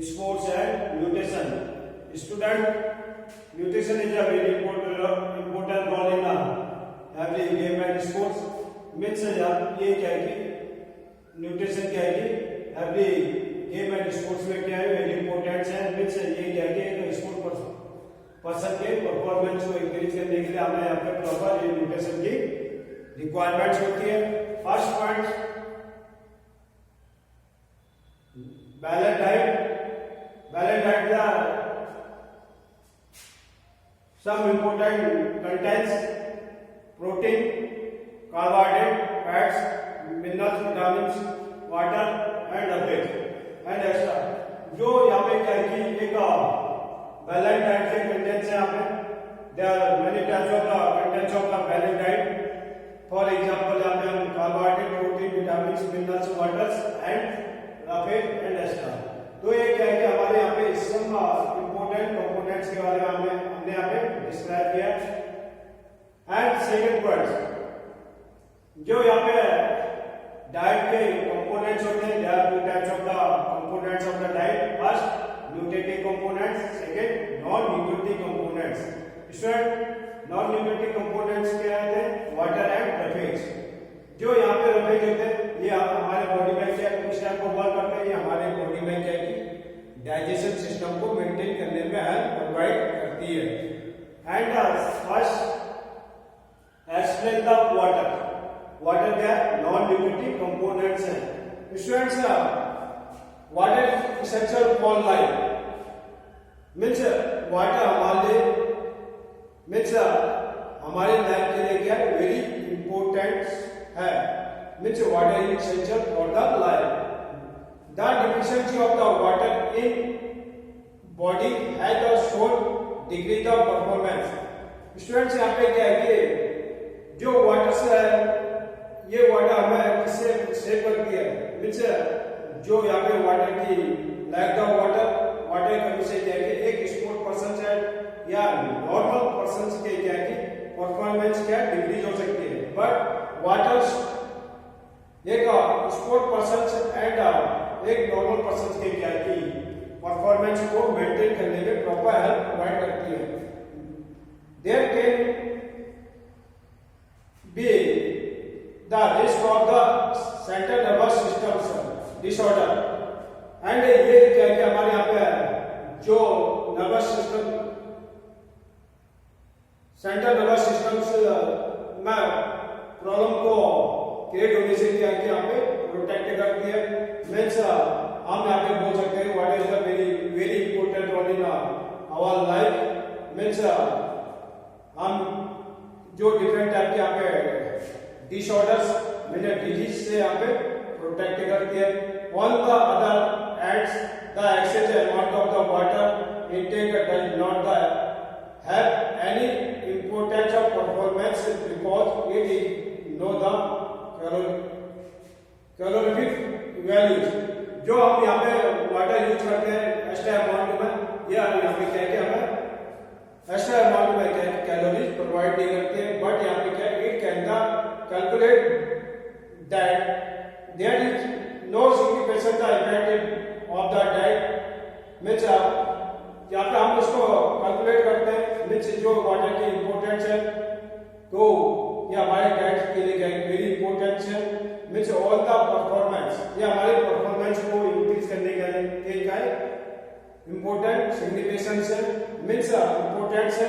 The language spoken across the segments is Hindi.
sports and nutrition. Student, nutrition is a very important role in every game and sports. Means ये क्या है कि nutrition क्या है कि every game and sports में क्या है very important है. Means ये क्या है कि sport पर्सन के परफॉर्मेंस को इंक्रीज करने के लिए हमें यहाँ पे प्रॉपर ये न्यूट्रिशन की रिक्वायरमेंट्स होती है. First point balance diet. Balance diet का some important contains protein, carbohydrate, fats, minerals, vitamins, water and lipids and extra. जो यहाँ पे क्या है कि एक बैलेंस डाइट के कंटेंट्स हैं यहाँ पे. There are many types of the contents of the balance diet. For example यहाँ पे हम carbohydrate, protein, vitamins, minerals, waters and lipid and extra. तो ये क्या है कि हमारे यहाँ पे सम इंपॉर्टेंट कंपोनेंट्स के बारे में हमने यहाँ पे डिस्क्राइब किया. एंड सेकंड पॉइंट जो यहाँ पे डाइट के कंपोनेंट्स होते हैं, there are two types of the components of the diet. First nutritive components, second non nutritive components. Student non nutritive components क्या होते हैं? Water and lipids. जो यहाँ पे लिपिड्स होते हैं ये हमारे बॉडी में क्या किस टाइप को वर्क करते हैं? ये हमारे बॉडी में क्या है डाइजेशन सिस्टम को मेंटेन करने में हेल्प प्रोवाइड करती है. And first explain the water. Water क्या है? नॉन न्यूट्रिटिव कंपोनेंट्स है. Students water is essential for life. Means water हमारे मीन्स हमारे लाइफ के लिए क्या है? वेरी इंपॉर्टेंट है. Means water is essential for the life. The deficiency of the water in body has a short degree of performance. Students यहाँ पे क्या है कि जो वाटर से है ये वाटर हमें किससे सेव करती है? मीन्स जो यहाँ पे वाटर की लैक द वाटर कमी से क्या है कि एक स्पोर्ट पर्सन से या नॉर्मल पर्सन के क्या है कि परफॉर्मेंस क्या डिक्रीज हो सकती है. बट वाटर एक स्पोर्ट पर्सन एंड एक नॉर्मल पर्सन के क्या की परफॉर्मेंस को मेंटेन करने में प्रॉपर हेल्प प्रोवाइड करती है. There can be the risk of the central nervous system disorder. And ये क्या है कि हमारे यहाँ पे जो nervous system central nervous system में प्रॉब्लम को क्रिएट होने से क्या है कि यहाँ पे प्रोटेक्ट करती है. मीन्स हम यहाँ पे बोल सकते हैं what is the very important role in our life. Means हम जो डिफरेंट टाइप के यहाँ पे डिसऑर्डर्स मीन्स डिजीज से यहाँ पे प्रोटेक्ट करती है. On the other ends the excess amount of the water intake does not have any importance of performance because it is know the calorific values. जो हम यहाँ पे वाटर यूज करते हैं एक्स्ट्रा अमाउंट में, या यहाँ पे क्या है कि हमें एक्स्ट्रा अमाउंट में क्या है कैलोरीज प्रोवाइड नहीं करते हैं. बट यहाँ पे क्या है it can the calculate that there is no significant the effect of the diet. Means यहाँ पे हम इसको कैलकुलेट करते हैं. मीन्स जो वाटर की इंपॉर्टेंस है तो ये हमारे डाइट के लिए क्या है वेरी इंपॉर्टेंट है. मीन्स ऑल द परफॉर्मेंस ये हमारे परफॉर्मेंस को इंक्रीज करने के क्या है इंपॉर्टेंट सिग्निफिकेंस है. मीन्स इंपॉर्टेंस है.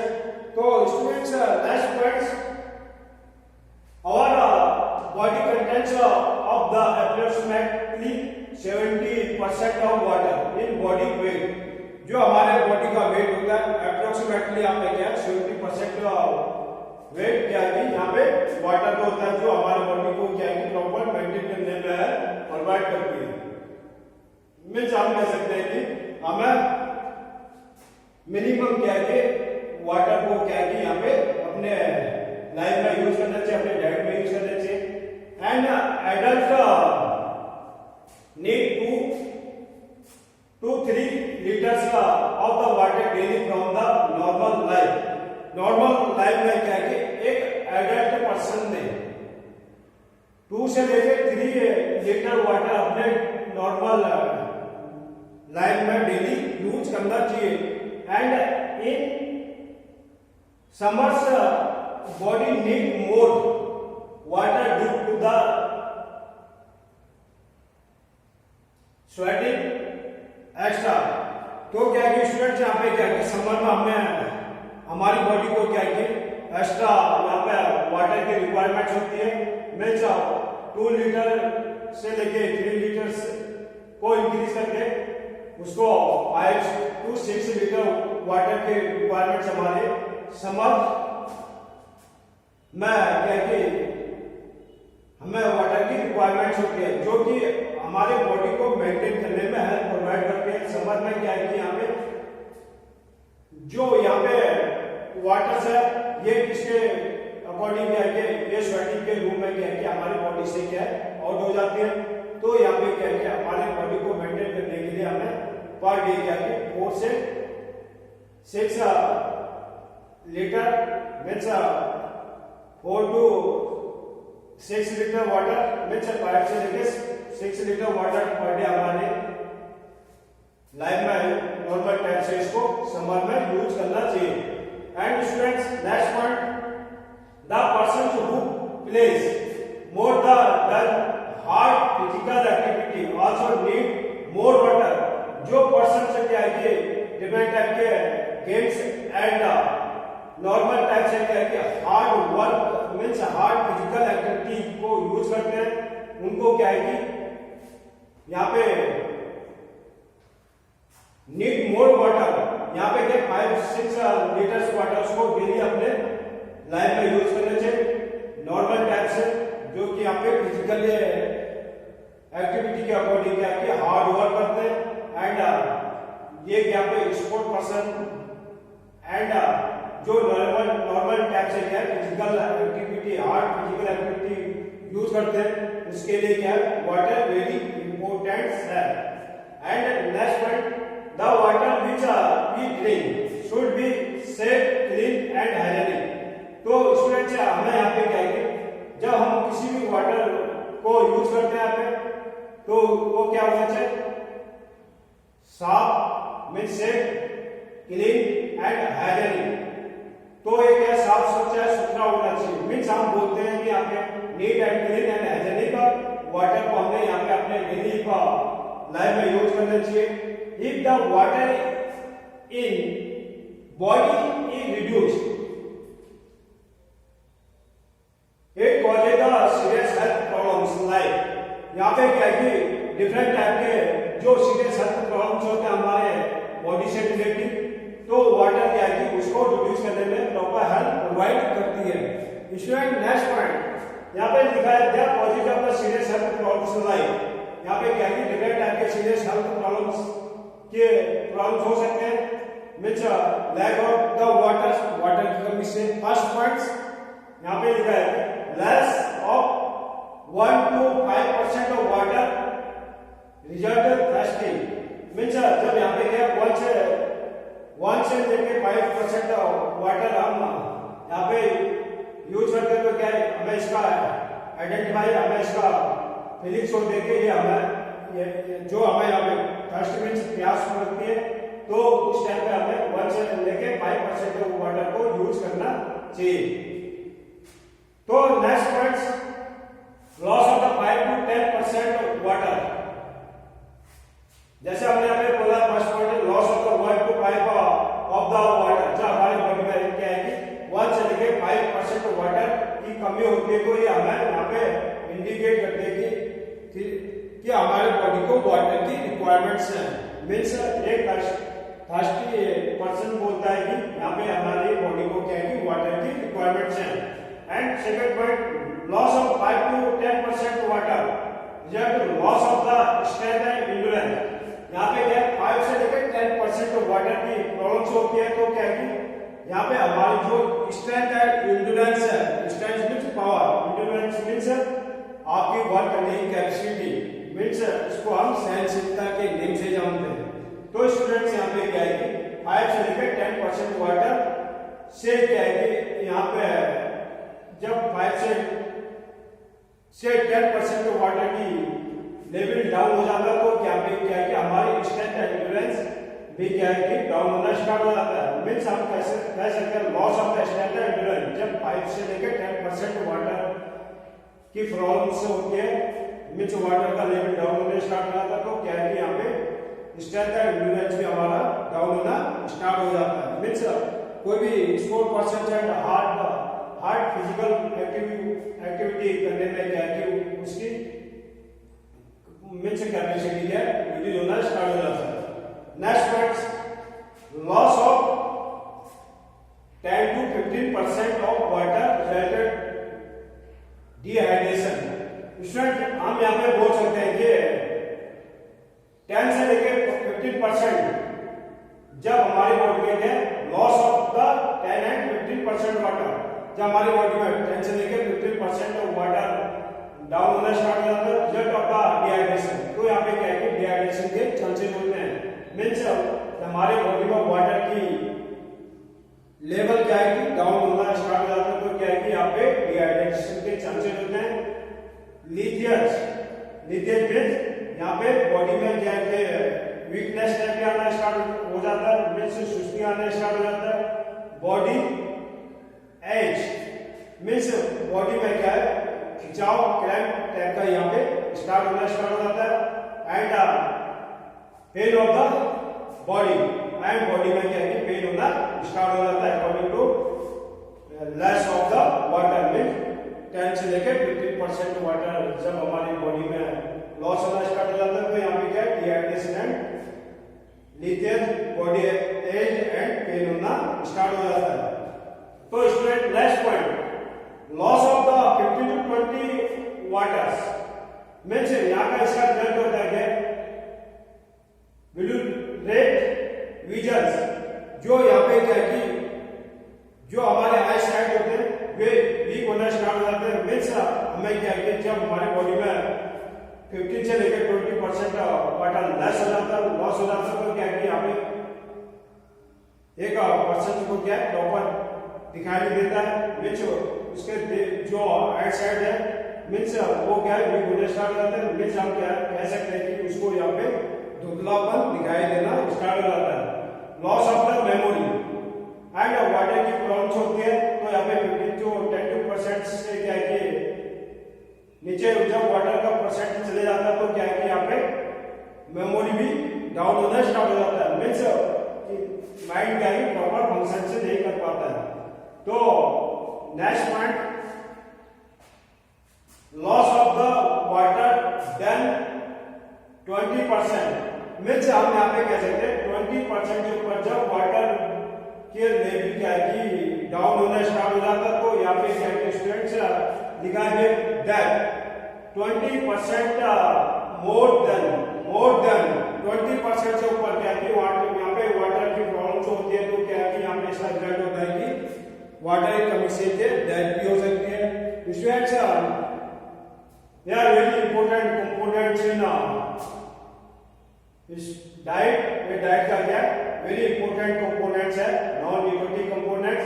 तो students next points our body contents of the approximately 70% of water in body weight. जो हमारे बॉडी का वेट होता है अप्रोक्सीमेटली आपने क्या 70% वेट क्या है यहाँ पे वाटर का होता है, जो हमारे बॉडी को क्या है प्रॉपर मेंटेन करने में प्रोवाइड करती है. मीन्स हम कह सकते हैं कि हमें मिनिमम क्या है कि वाटर को क्या है कि यहाँ पे अपने लाइफ में यूज करना चाहिए, अपने डाइट में यूज करना चाहिए. And adult need 2 to 3 litres of the water daily from the normal life. Normal life में क्या है कि एक एडल्ट पर्सन ने 2 से लेकर 3 लीटर वाटर अपने नॉर्मल लाइफ में डेली यूज करना चाहिए। And in summers body need more water due to the sweating extra. तो क्या कि स्टूडेंट्स यहाँ पे क्या कि समर में हमें हमारी बॉडी को क्या कि एक्स्ट्रा यहाँ पे वाटर की रिक्वायरमेंट्स होती है। मीन्स 2 लीटर से लेके 3 लीटर को इंक्रीज करके उसको 5 to 6 लीटर वाटर के रिक्वायरमेंट्स हमारे समर में क्या कि हमें वाटर की रिक्वायरमेंट्स होती है, जो कि हमारे बॉडी को मेंटेन करने में हेल्प प्रोवाइड करते हैं। समर में क्या है कि यहाँ पे जो यहाँ पे वाटर है ये किसके अकॉर्डिंग क्या है कि ये स्वेटिंग के रूप में क्या है कि हमारी बॉडी से क्या है आउट हो जाती है। तो यहाँ पे क्या है कि हमारे बॉडी को मेंटेन करने के लिए हमें पर डे क्या है 4 से 6 litre means 4 to 6 litre water means 5 से लेके 6 लीटर वाटर पर डे हमारे लाइफ में नॉर्मल टाइम से इसको समर में यूज करना चाहिए। And students next point, the person who plays more the hard physical activity also need more water. जो पर्सन से क्या है कि डिफरेंट टाइप के गेम्स एंड नॉर्मल टाइप से क्या है कि hard work means hard physical activity को यूज करते हैं, उनको क्या है कि यहाँ पे नीड मोर वाटर। यहाँ पे क्या 5-6 लीटर्स वाटर को डेली अपने लाइफ में यूज करने चाहिए नॉर्मल टाइप से, जो कि यहाँ पे फिजिकल एक्टिविटी के अकॉर्डिंग क्या कि हार्ड वर्क करते हैं। एंड ये क्या पे स्पोर्ट पर्सन एंड जो नॉर्मल टाइप से क्या physical activity hard physical activity use करते हैं, उसके लिए क्या वाटर वेरी इंपॉर्टेंट है। And next point, the water which we drink should be safe clean and hygienic. तो स्टूडेंट्स हमें यहाँ पे क्या है जब हम किसी भी वाटर को यूज करते हैं यहाँ पे तो वो क्या होना चाहिए, साफ mean safe clean and hygienic. तो ये क्या साफ सुथरा होना चाहिए। मीन्स हम बोलते हैं कि यहाँ पे neat and clean and hygienic water को हमें यहाँ पे अपने डेली लाइफ में यूज करना चाहिए। If the water in body is reduced, it causes the serious health problems like यहाँ पे क्या है कि डिफरेंट टाइप के जो सीरियस हेल्थ प्रॉब्लम्स होते हैं हमारे बॉडी से रिलेटेड, तो वाटर क्या है कि उसको रिड्यूस करने में प्रॉपर हेल्प प्रोवाइड करती है। स्टूडेंट नेक्स्ट पॉइंट यहाँ पे लिखा है the causes of the serious health problems like. यहाँ पे क्या है कि डिफरेंट टाइप के सीरियस हेल्थ प्रॉब्लम्स हो सकते हैं। Means lack of the water की कमी से। फर्स्ट पॉइंट यहाँ पे लिखा है less of 1 to 5% of water result thirsting. Means जब यहाँ पे क्या 1 से लेके 5% वाटर हम यहाँ पे यूज करते हैं, तो क्या है हमें इसका आइडेंटिफाई हमें इसका फीलिंग्स को देके ये हमें जो हमें यहाँ पे थर्स्ट मीन्स प्यास लगती है, तो उस टाइम पे हमें 1 से लेके 5% वाटर को यूज करना चाहिए। तो next point loss of the 5 to 10% water. जैसे हमने यहाँ पे बोला first point loss of the 1 to 5 of the water. जो हमारे बॉडी में क्या है कि 1 से लेके 5% वाटर की कमी होती है, तो ये हमें यहाँ पे इंडिकेट करते हैं कि हमारे बॉडी को वाटर की रिक्वायरमेंट्स है। मीन्स एक थर्स्टी पर्सन बोलता है कि यहाँ पे हमारी बॉडी को क्या है कि वाटर की रिक्वायरमेंट्स है। And second point loss of 5 to 10% water result loss of the strength and endurance. यहाँ पे क्या 5 से लेकर 10% वाटर की प्रॉब्लम्स होती है, तो क्या है कि यहाँ पे हमारी जो स्ट्रेंथ एंड एंड्योरेंस है, strength means power, endurance means आपकी वर्क करने की कैपेसिटी, मीन्स इसको हम सहनशीलता के नेम से जानते हैं। तो स्टूडेंट्स यहाँ पे क्या है कि 5 से लेकर 10% वाटर से क्या है कि यहाँ पे जब 5 से 10% वाटर की लेवल डाउन हो जाता है, तो क्या है कि हमारी स्ट्रेंथ एंड एंड्योरेंस भी क्या है कि डाउन होना स्टार्ट हो जाता है। मीन्स हम कैसे कह सकते हैं loss of the standard endurance, जब 5 से लेकर 10% वाटर की प्रॉब्लम से होती है, मीन्स वाटर का लेवल डाउन होने स्टार्ट हो जाता है, तो क्या है कि यहाँ पे स्टैंडर्ड एंड्योरेंस भी हमारा डाउन होना स्टार्ट हो जाता है। मीन्स कोई भी sport person and hard physical activity करने में क्या है कि उसकी मीन्स कैपेसिटी है रिड्यूस होना स्टार्ट हो जाता है। Next point, loss of 10 to 15% of water related dehydration. Student हम यहाँ पे बोल सकते हैं कि 10 से लेकर 15% जब हमारी बॉडी में loss of the 10 and 15% water, जब हमारी बॉडी में 10 से लेकर 15% वाटर डाउन होना स्टार्ट हो जाता है रिजल्ट ऑफ द डिहाइड्रेशन। तो यहाँ पे क्या है कि डिहाइड्रेशन के चांसेस होते हैं। मीन्स हमारे बॉडी में वाटर की लेवल क्या है कि डाउन होना स्टार्ट हो जाता है, तो क्या है कि यहाँ पे डिहाइड्रेशन के चांसेस होते हैं। लिथियस मीन्स यहाँ पे बॉडी में क्या है कि वीकनेस टाइप आना स्टार्ट हो जाता है, मीन्स सुस्ती आना स्टार्ट हो जाता है। बॉडी एज मीन्स बॉडी में क्या है खिंचाव क्रैम्प टाइप का यहाँ पे स्टार्ट होना स्टार्ट हो जाता है। And pain of the body, and body में क्या है कि पेन होना स्टार्ट हो जाता है according to less of the water. Means 10 से लेकर 15% वाटर जब हमारी बॉडी में लॉस होना स्टार्ट हो जाता है, तो यहाँ पे क्या है डिहाइड्रेशन एंड लिथियस बॉडी एज एंड पेन होना स्टार्ट हो जाता है। तो student next point, loss of the 15 to 20 waters. Means यहाँ का इसका रिजल्ट होता है रेट विजन्स, जो यहाँ पे क्या है कि जो हमारे आई साइड होते हैं वे वीक होना स्टार्ट हो जाते हैं। मीन्स हमें क्या है कि जब हमारी बॉडी में 15 से लेकर 20% वाटर लेस हो जाता है, लॉस हो जाता है, तो क्या है कि यहाँ पे एक पर्सन को क्या है प्रॉपर दिखाई नहीं देता है। मीन्स उसके जो राइट साइड है मीन्स वो क्या है वीक होने स्टार्ट हो जाता है। मीन्स हम क्या कह सकते हैं कि उसको यहाँ पे धुंधलापन दिखाई देना स्टार्ट हो जाता है। Loss of the memory and water की प्रॉब्लम्स होती है, तो यहाँ पे 15 to 10% से क्या है कि नीचे जब वाटर का परसेंट चले जाता है, तो क्या है कि यहाँ पे मेमोरी भी डाउन होना स्टार्ट हो जाता है। मीन्स माइंड क्या है प्रॉपर फंक्शन से नहीं कर पाता है। तो next point, loss of the water than 20%। Means हम यहाँ पे कह सकते हैं 20% के ऊपर जब वाटर के लेवल क्या है कि डाउन होना स्टार्ट हो जाता है, तो यहाँ पे क्या है स्टूडेंट्स दिखाएंगे दैट 20% मोर देन 20% से ऊपर क्या है कि वाटर यहाँ पे वाटर की प्रॉब्लम होती है, तो क्या है कि यहाँ पे इसका रिजल्ट होता है कि वाटर की कमी से डेथ भी हो सकती है। Students they are very important components in इस डाइट। ये डाइट का क्या वेरी इंपॉर्टेंट कंपोनेंट्स है, नॉन न्यूट्रिटिव कंपोनेंट्स।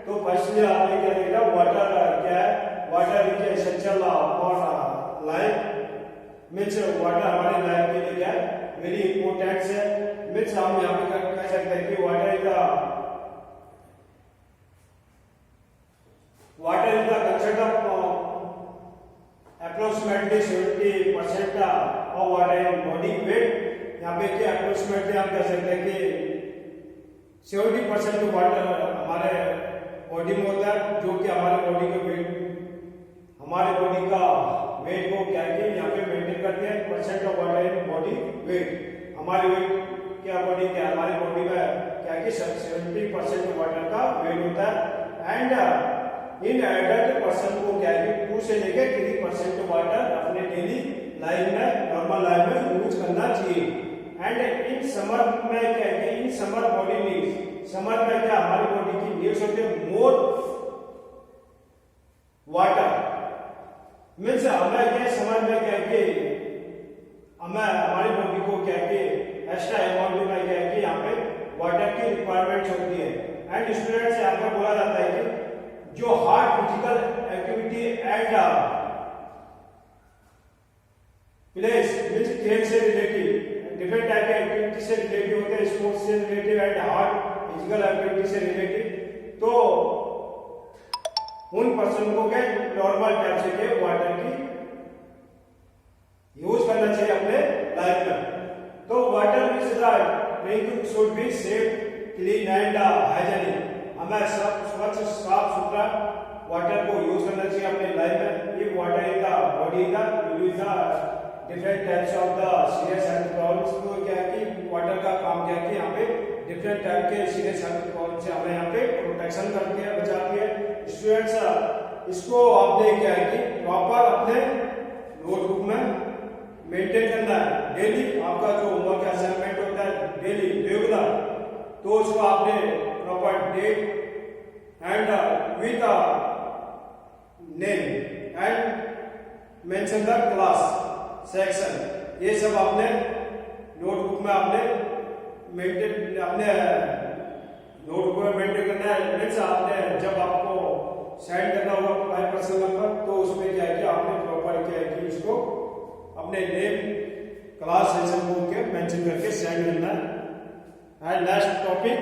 तो फर्स्टली आपने क्या देखा वाटर क्या है, water is essential for life. Means water हमारे लाइफ के लिए क्या है वेरी इंपॉर्टेंट है। मीन्स हम यहाँ पे कह सकते हैं कि water is consider approximately 70% of water in body weight। यहाँ पे क्या approximately हम कह सकते हैं कि 70% वाटर हमारे बॉडी में होता है, जो कि हमारे बॉडी का वेट, हमारे बॉडी का वेट को क्या है यहाँ पे मेंटेन करते हैं। Percent of water in body wait, हमारे वेट क्या बॉडी क्या हमारे बॉडी में क्या है कि 70% वाटर का वेट होता है। एंड इन एडल्ट पर्सन को क्या है 2 से लेकर 3% वाटर अपने डेली लाइफ में नॉर्मल लाइफ में यूज करना चाहिए। एंड इन समर में क्या है in summer body needs, summer में क्या हमारी बॉडी की नीड्स होती है मोर वाटर। मीन्स हमें क्या समर में क्या है हमें हमारी बॉडी को क्या है एक्स्ट्रा अमाउंट में क्या है यहाँ पे वाटर की रिक्वायरमेंट होती है। एंड स्टूडेंट्स यहाँ पे बोला जाता है कि जो hard physical activity and place means खेल से रिलेटेड डिफरेंट टाइप के एक्टिविटी से रिलेटेड होते हैं, स्पोर्ट्स से related and hard physical activity से रिलेटेड, तो उन पर्सन को क्या नॉर्मल टाइप से के वाटर की यूज करना चाहिए अपने लाइफ में। तो water which is drinking should be safe, clean and hygienic. हमें स्वच्छ साफ सुथरा वाटर को यूज करना चाहिए अपने लाइफ में। If water in the body in the different types of the serious health problems, तो क्या है कि वाटर का काम क्या है कि यहाँ पे डिफरेंट टाइप के सीरियस हेल्थ प्रॉब्लम से हमें यहाँ पे प्रोटेक्शन करती है, बचाती है। स्टूडेंट्स इसको आपने क्या है कि प्रॉपर अपने नोटबुक में मेंटेन करना है। डेली आपका जो होमवर्क असाइनमेंट होता है डेली रेगुलर, तो उसको आपने proper date and with name and mention the class section, ये सब आपने नोटबुक में आपने मेंटेन अपने नोटबुक में मेंटेन करना है। मीन्स आपने जब आपको सेंड करना होगा बाय पर्सनल नंबर, तो उसमें क्या है कि आपने प्रॉपर क्या है कि इसको अपने नेम क्लास सेक्शन बोल के मेंशन करके सेंड करना है। And next topic